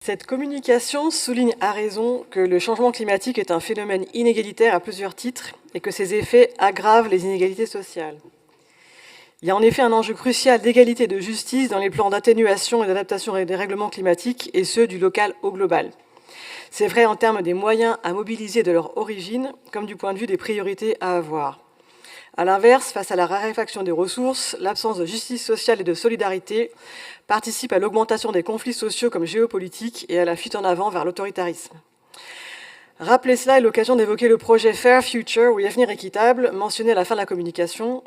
Cette communication souligne à raison que le changement climatique est un phénomène inégalitaire à plusieurs titres et que ses effets aggravent les inégalités sociales. Il y a en effet un enjeu crucial d'égalité et de justice dans les plans d'atténuation et d'adaptation des règlements climatiques, et ceux du local au global. C'est vrai en termes des moyens à mobiliser de leur origine, comme du point de vue des priorités à avoir. A l'inverse, face à la raréfaction des ressources, l'absence de justice sociale et de solidarité participe à l'augmentation des conflits sociaux comme géopolitiques et à la fuite en avant vers l'autoritarisme. Rappeler cela est l'occasion d'évoquer le projet Fair Future, ou Avenir équitable, mentionné à la fin de la communication.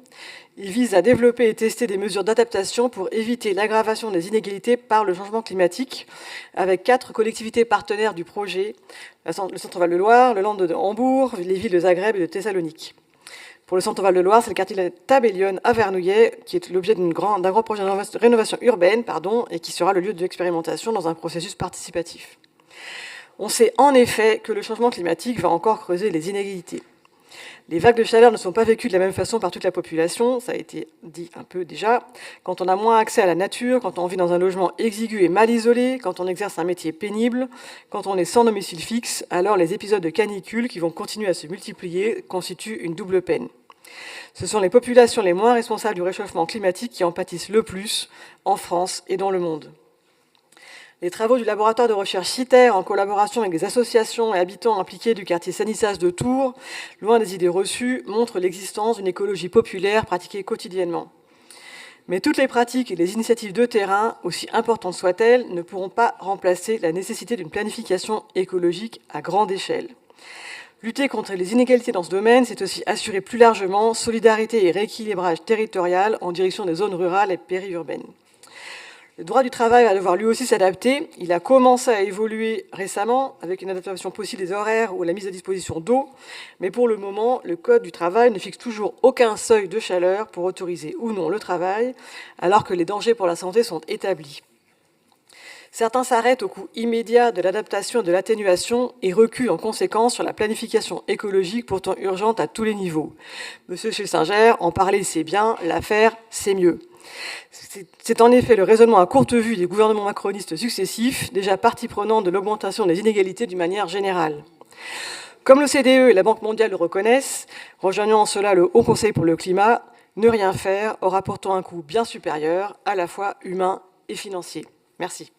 Il vise à développer et tester des mesures d'adaptation pour éviter l'aggravation des inégalités par le changement climatique, avec 4 collectivités partenaires du projet, le Centre-Val de Loire, le Land de Hambourg, les villes de Zagreb et de Thessalonique. Pour le Centre-Val de Loire, c'est le quartier de Tabellion à Vernouillet, qui est l'objet d'un grand projet de rénovation urbaine, et qui sera le lieu d'expérimentation dans un processus participatif. On sait en effet que le changement climatique va encore creuser les inégalités. Les vagues de chaleur ne sont pas vécues de la même façon par toute la population, ça a été dit un peu déjà. Quand on a moins accès à la nature, quand on vit dans un logement exigu et mal isolé, quand on exerce un métier pénible, quand on est sans domicile fixe, alors les épisodes de canicule qui vont continuer à se multiplier constituent une double peine. Ce sont les populations les moins responsables du réchauffement climatique qui en pâtissent le plus en France et dans le monde. Les travaux du laboratoire de recherche CITER, en collaboration avec des associations et habitants impliqués du quartier Sanissas de Tours, loin des idées reçues, montrent l'existence d'une écologie populaire pratiquée quotidiennement. Mais toutes les pratiques et les initiatives de terrain, aussi importantes soient-elles, ne pourront pas remplacer la nécessité d'une planification écologique à grande échelle. Lutter contre les inégalités dans ce domaine, c'est aussi assurer plus largement solidarité et rééquilibrage territorial en direction des zones rurales et périurbaines. Le droit du travail va devoir lui aussi s'adapter. Il a commencé à évoluer récemment avec une adaptation possible des horaires ou la mise à disposition d'eau. Mais pour le moment, le Code du travail ne fixe toujours aucun seuil de chaleur pour autoriser ou non le travail, alors que les dangers pour la santé sont établis. Certains s'arrêtent au coût immédiat de l'adaptation et de l'atténuation et reculent en conséquence sur la planification écologique pourtant urgente à tous les niveaux. Monsieur Schlesinger en parlait, c'est bien, l'affaire, c'est mieux. C'est en effet le raisonnement à courte vue des gouvernements macronistes successifs, déjà partie prenante de l'augmentation des inégalités d'une manière générale. Comme l'OCDE et la Banque mondiale le reconnaissent, rejoignant en cela le Haut Conseil pour le climat, ne rien faire aura pourtant un coût bien supérieur, à la fois humain et financier. Merci.